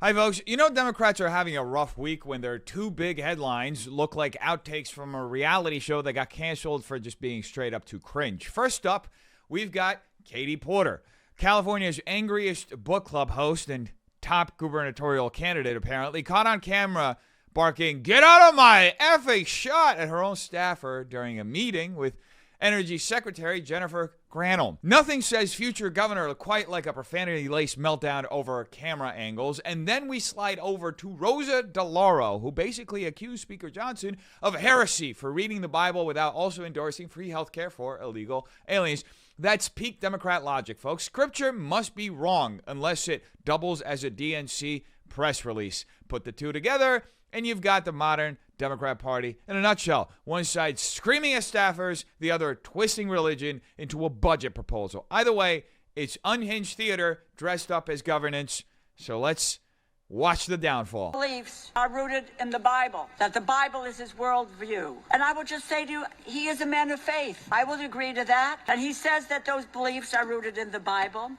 Hi, folks. You know, Democrats are having a rough week when their two big headlines look like outtakes from a reality show that got canceled for just being straight up too cringe. First up, we've got Katie Porter, California's angriest book club host and top gubernatorial candidate, apparently, caught on camera barking, "Get out of my effing shot," at her own staffer during a meeting with Energy Secretary Jennifer Granholm. Nothing says future governor quite like a profanity-laced meltdown over camera angles. And then we slide over to Rosa DeLauro, who basically accused Speaker Johnson of heresy for reading the Bible without also endorsing free health care for illegal aliens. That's peak Democrat logic, folks. Scripture must be wrong unless it doubles as a DNC press release. Put the two together, and you've got the modern Democrat Party in a nutshell. One side screaming at staffers, the other twisting religion into a budget proposal. Either way, it's unhinged theater dressed up as governance. So let's watch the downfall. Beliefs are rooted in the Bible, that the Bible is his worldview. And I will just say to you, he is a man of faith. I will agree to that. And he says that those beliefs are rooted in the Bible.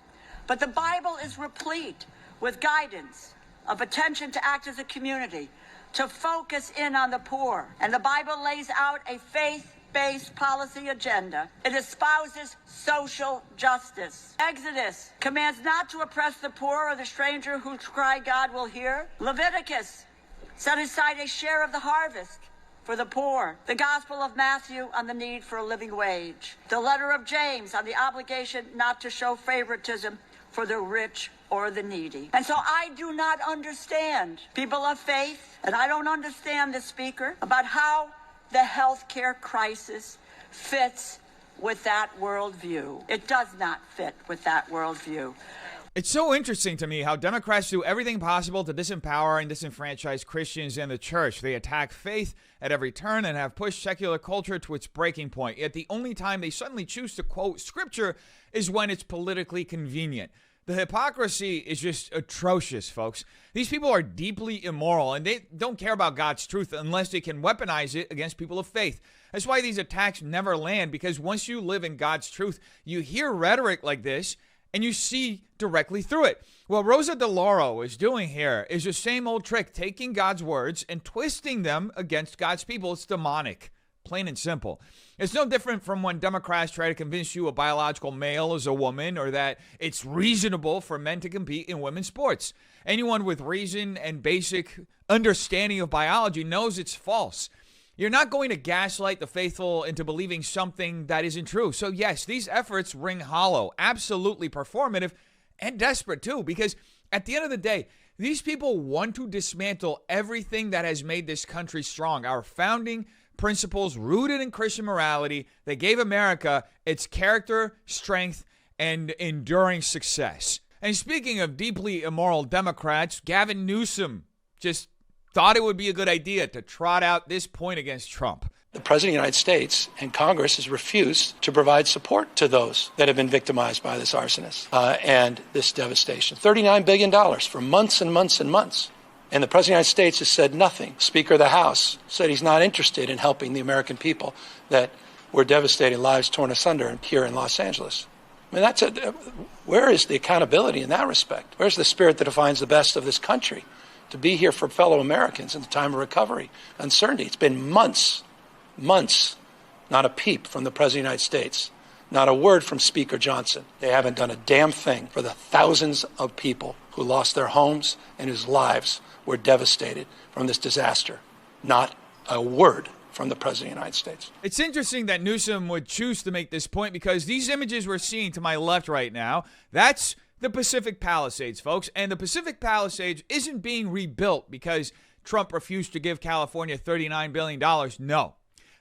But the Bible is replete with guidance, of attention to act as a community, to focus in on the poor. And the Bible lays out a faith-based policy agenda. It espouses social justice. Exodus commands not to oppress the poor or the stranger whose cry God will hear. Leviticus set aside a share of the harvest for the poor. The Gospel of Matthew on the need for a living wage. The letter of James on the obligation not to show favoritism for the rich or the needy. And so I do not understand, people of faith, and I don't understand the speaker, about how the healthcare crisis fits with that worldview. It does not fit with that worldview. It's so interesting to me how Democrats do everything possible to disempower and disenfranchise Christians and the church. They attack faith at every turn and have pushed secular culture to its breaking point. Yet the only time they suddenly choose to quote scripture is when it's politically convenient. The hypocrisy is just atrocious, folks. These people are deeply immoral, and they don't care about God's truth unless they can weaponize it against people of faith. That's why these attacks never land, because once you live in God's truth, you hear rhetoric like this, and you see directly through it. What Rosa DeLauro is doing here is the same old trick, taking God's words and twisting them against God's people. It's demonic. Plain and simple. It's no different from when Democrats try to convince you a biological male is a woman or that it's reasonable for men to compete in women's sports. Anyone with reason and basic understanding of biology knows it's false. You're not going to gaslight the faithful into believing something that isn't true. So yes, these efforts ring hollow, absolutely performative and desperate too, because at the end of the day, these people want to dismantle everything that has made this country strong. Our founding principles rooted in Christian morality that gave America its character, strength, and enduring success. And speaking of deeply immoral Democrats, Gavin Newsom just thought it would be a good idea to trot out this point against Trump. The President of the United States and Congress has refused to provide support to those that have been victimized by this arsonist and this devastation. $39 billion for months and months and months. And the President of the United States has said nothing. Speaker of the House said he's not interested in helping the American people that were devastated, lives torn asunder here in Los Angeles. I mean, where is the accountability in that respect? Where's the spirit that defines the best of this country? To be here for fellow Americans in the time of recovery, uncertainty. It's been months, not a peep from the President of the United States, not a word from Speaker Johnson. They haven't done a damn thing for the thousands of people who lost their homes and whose lives were devastated from this disaster. Not a word from the President of the United States. It's interesting that Newsom would choose to make this point because these images we're seeing to my left right now, that's the Pacific Palisades, folks. And the Pacific Palisades isn't being rebuilt because Trump refused to give California $39 billion. No.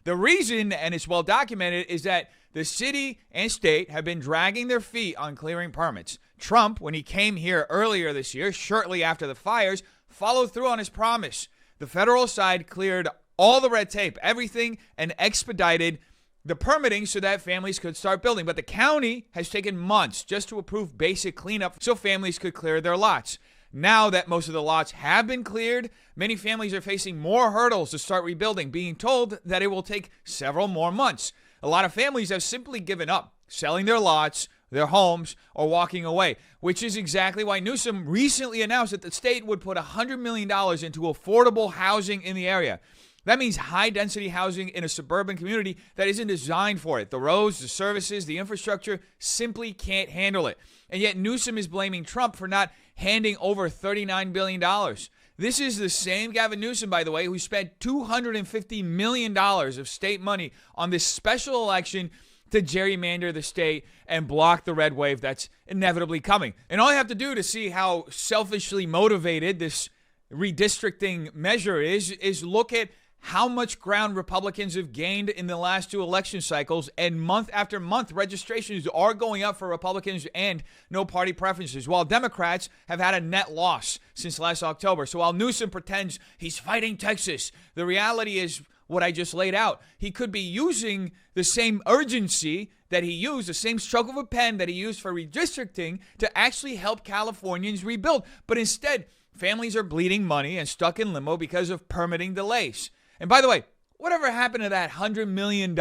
The reason, and it's well documented, is that the city and state have been dragging their feet on clearing permits. Trump, when he came here earlier this year, shortly after the fires, followed through on his promise. The federal side cleared all the red tape, everything, and expedited the permitting so that families could start building. But the county has taken months just to approve basic cleanup so families could clear their lots. Now that most of the lots have been cleared, many families are facing more hurdles to start rebuilding, being told that it will take several more months. A lot of families have simply given up, selling their lots, their homes or walking away, which is exactly why Newsom recently announced that the state would put $100 million into affordable housing in the area. That means high-density housing in a suburban community that isn't designed for it. The roads, the services, the infrastructure simply can't handle it. And yet Newsom is blaming Trump for not handing over $39 billion. This is the same Gavin Newsom, by the way, who spent $250 million of state money on this special election to gerrymander the state and block the red wave that's inevitably coming. And all you have to do to see how selfishly motivated this redistricting measure is look at how much ground Republicans have gained in the last two election cycles, and month after month, registrations are going up for Republicans and no party preferences, while Democrats have had a net loss since last October. So while Newsom pretends he's fighting Texas, the reality is what I just laid out. He could be using the same urgency that he used, the same stroke of a pen that he used for redistricting to actually help Californians rebuild. But instead, families are bleeding money and stuck in limbo because of permitting delays. And by the way, whatever happened to that $100 million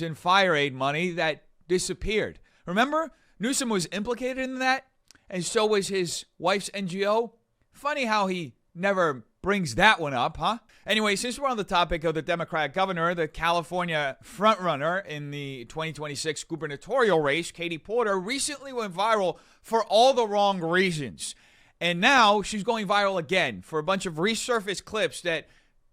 in fire aid money that disappeared? Remember, Newsom was implicated in that, and so was his wife's NGO. Funny how he never brings that one up, huh? Anyway, since we're on the topic of the Democrat governor, the California frontrunner in the 2026 gubernatorial race, Katie Porter, recently went viral for all the wrong reasons. And now she's going viral again for a bunch of resurfaced clips that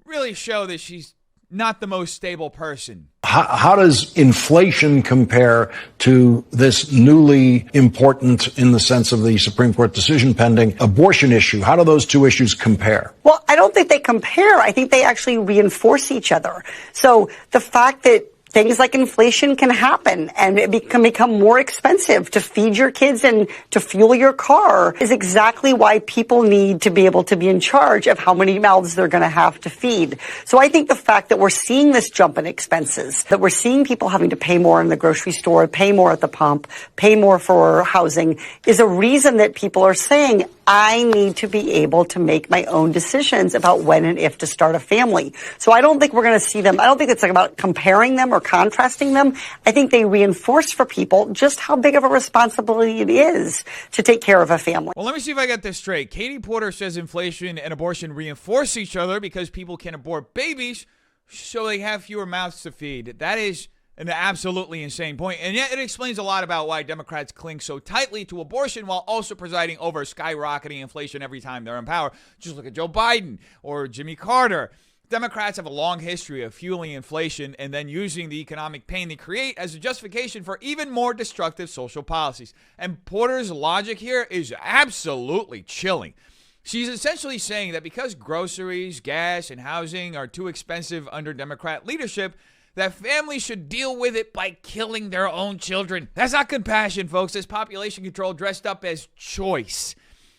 really show that she's not the most stable person. How does inflation compare to this newly important, in the sense of the Supreme Court decision pending, abortion issue? How do those two issues compare? Well, I don't think they compare. I think they actually reinforce each other. So the fact that things like inflation can happen and it can become more expensive to feed your kids and to fuel your car is exactly why people need to be able to be in charge of how many mouths they're going to have to feed. So I think the fact that we're seeing this jump in expenses, that we're seeing people having to pay more in the grocery store, pay more at the pump, pay more for housing, is a reason that people are saying, I need to be able to make my own decisions about when and if to start a family. So I don't think we're going to see them. I don't think it's about comparing them or contrasting them. I think they reinforce for people just how big of a responsibility it is to take care of a family. Well, let me see if I got this straight. Katie Porter says inflation and abortion reinforce each other because people can abort babies so they have fewer mouths to feed. That is an absolutely insane point. And yet it explains a lot about why Democrats cling so tightly to abortion while also presiding over skyrocketing inflation every time they're in power. Just look at Joe Biden or Jimmy Carter. Democrats have a long history of fueling inflation and then using the economic pain they create as a justification for even more destructive social policies. And Porter's logic here is absolutely chilling. She's essentially saying that because groceries, gas, and housing are too expensive under Democrat leadership, that families should deal with it by killing their own children. That's not compassion, folks. That's population control dressed up as choice.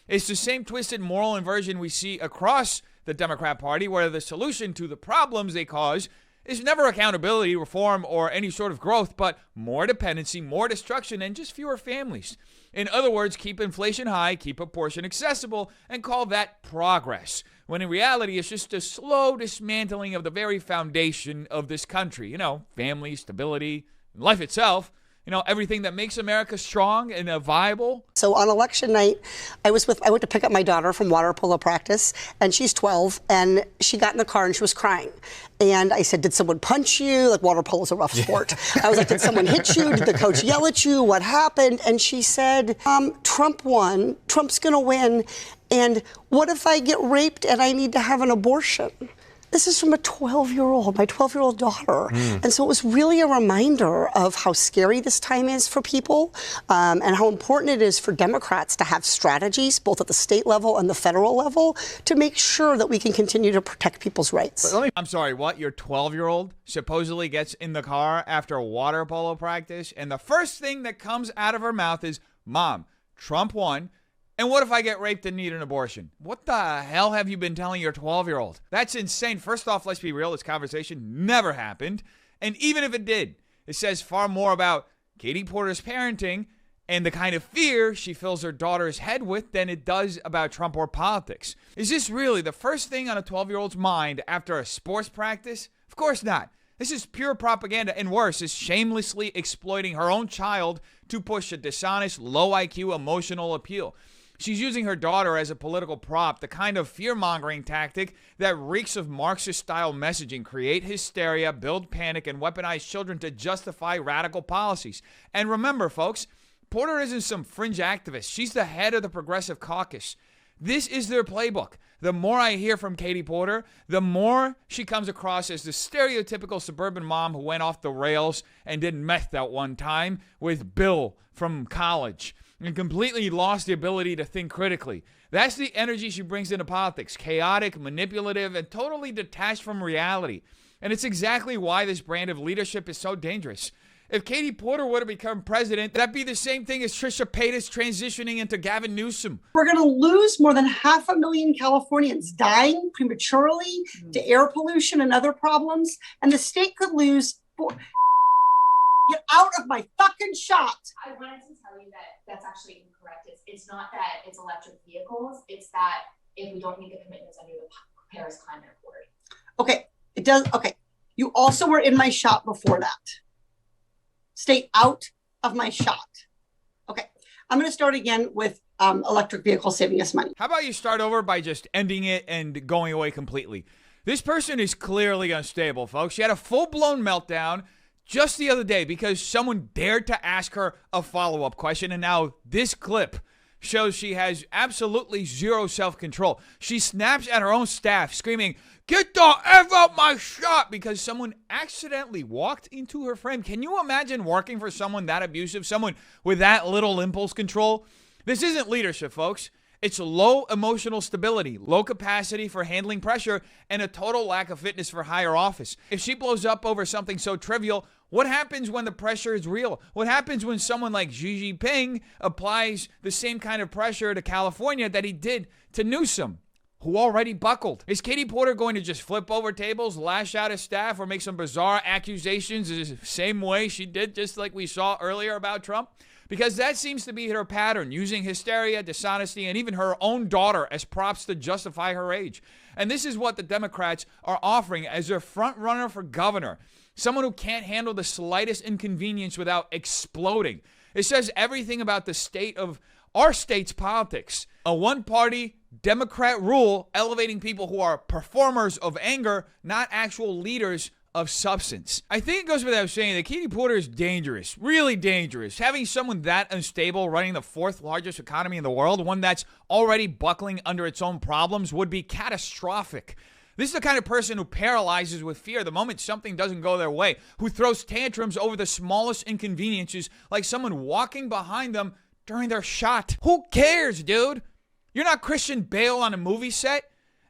It's the same twisted moral inversion we see across the Democrat Party, where the solution to the problems they cause is never accountability, reform, or any sort of growth, but more dependency, more destruction, and just fewer families. In other words, keep inflation high, keep abortion accessible, and call that progress, when in reality it's just a slow dismantling of the very foundation of this country. You know, family, stability, life itself. You know, everything that makes America strong and viable. So on election night, I went to pick up my daughter from water polo practice, and she's 12, and she got in the car and she was crying. And I said, did someone punch you? Like, water polo is a rough sport. I was like, did someone hit you? Did the coach yell at you? What happened? And she said, Trump won. Trump's going to win. And what if I get raped and I need to have an abortion? This is from a 12-year-old, my 12-year-old daughter. And so it was really a reminder of how scary this time is for people, and how important it is for Democrats to have strategies, both at the state level and the federal level, to make sure that we can continue to protect people's rights. I'm sorry, what? Your 12-year-old supposedly gets in the car after a water polo practice, and the first thing that comes out of her mouth is, Mom, Trump won. And what if I get raped and need an abortion? What the hell have you been telling your 12-year-old? That's insane. First off, let's be real. This conversation never happened. And even if it did, it says far more about Katie Porter's parenting and the kind of fear she fills her daughter's head with than it does about Trump or politics. Is this really the first thing on a 12-year-old's mind after a sports practice? Of course not. This is pure propaganda, and worse, is shamelessly exploiting her own child to push a dishonest, low IQ emotional appeal. She's using her daughter as a political prop, the kind of fear-mongering tactic that reeks of Marxist-style messaging, create hysteria, build panic, and weaponize children to justify radical policies. And remember, folks, Porter isn't some fringe activist. She's the head of the Progressive Caucus. This is their playbook. The more I hear from Katie Porter, the more she comes across as the stereotypical suburban mom who went off the rails and did meth that one time with Bill from college and completely lost the ability to think critically. That's the energy she brings into politics, chaotic, manipulative, and totally detached from reality. And it's exactly why this brand of leadership is so dangerous. If Katie Porter would have become president, that'd be the same thing as Trisha Paytas transitioning into Gavin Newsom. We're going to lose more than 500,000 Californians dying prematurely to air pollution and other problems. And the state could lose. Get out of my fucking shot. I wanted to tell you that that's actually incorrect. It's not that it's electric vehicles. It's that if we don't meet the commitments under the Paris Climate Accord. Okay, it does. Okay, you also were in my shot before that. Stay out of my shot. Okay, I'm going to start again with electric vehicles saving us money. How about you start over by just ending it and going away completely? This person is clearly unstable, folks. She had a full-blown meltdown just the other day because someone dared to ask her a follow-up question, and now this clip shows she has absolutely zero self-control. She snaps at her own staff, screaming, "Get the F out my shot," because someone accidentally walked into her frame. Can you imagine working for someone that abusive, someone with that little impulse control? This isn't leadership, folks. It's low emotional stability, low capacity for handling pressure, and a total lack of fitness for higher office. If she blows up over something so trivial, what happens when the pressure is real? What happens when someone like Xi Jinping applies the same kind of pressure to California that he did to Newsom, who already buckled? Is Katie Porter going to just flip over tables, lash out at staff, or make some bizarre accusations the same way she did just like we saw earlier about Trump? Because that seems to be her pattern, using hysteria, dishonesty, and even her own daughter as props to justify her age. And this is what the Democrats are offering as their front runner for governor. Someone who can't handle the slightest inconvenience without exploding. It says everything about the state of our state's politics. A one-party Democrat rule elevating people who are performers of anger, not actual leaders of substance. I think it goes without saying that Katie Porter is dangerous, really dangerous. Having someone that unstable running the fourth largest economy in the world, one that's already buckling under its own problems, would be catastrophic. This is the kind of person who paralyzes with fear the moment something doesn't go their way, who throws tantrums over the smallest inconveniences, like someone walking behind them during their shot. Who cares, dude? You're not Christian Bale on a movie set.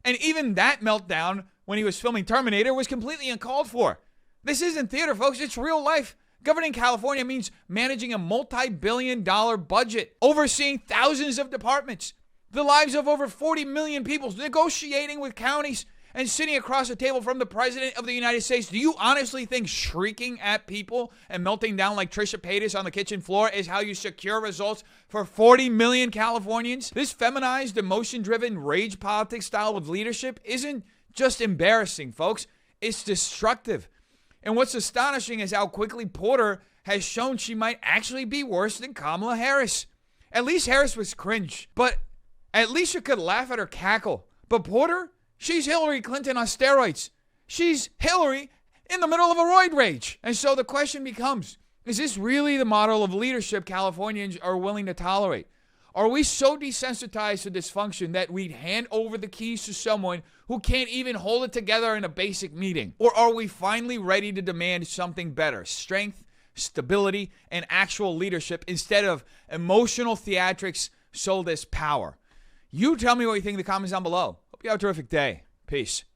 And even that meltdown when he was filming Terminator was completely uncalled for. This isn't theater, folks. It's real life. Governing California means managing a multi-billion-dollar budget, overseeing thousands of departments, the lives of over 40 million people, negotiating with counties, and sitting across the table from the President of the United States. Do you honestly think shrieking at people and melting down like Trisha Paytas on the kitchen floor is how you secure results for 40 million Californians? This feminized, emotion-driven, rage politics style of leadership isn't just embarrassing, folks. It's destructive. And what's astonishing is how quickly Porter has shown she might actually be worse than Kamala Harris. At least Harris was cringe, but at least you could laugh at her cackle. But Porter, she's Hillary Clinton on steroids. She's Hillary in the middle of a roid rage. And so the question becomes, is this really the model of leadership Californians are willing to tolerate? Are we so desensitized to dysfunction that we'd hand over the keys to someone who can't even hold it together in a basic meeting? Or are we finally ready to demand something better? Strength, stability, and actual leadership instead of emotional theatrics sold as power? You tell me what you think in the comments down below. Hope you have a terrific day. Peace.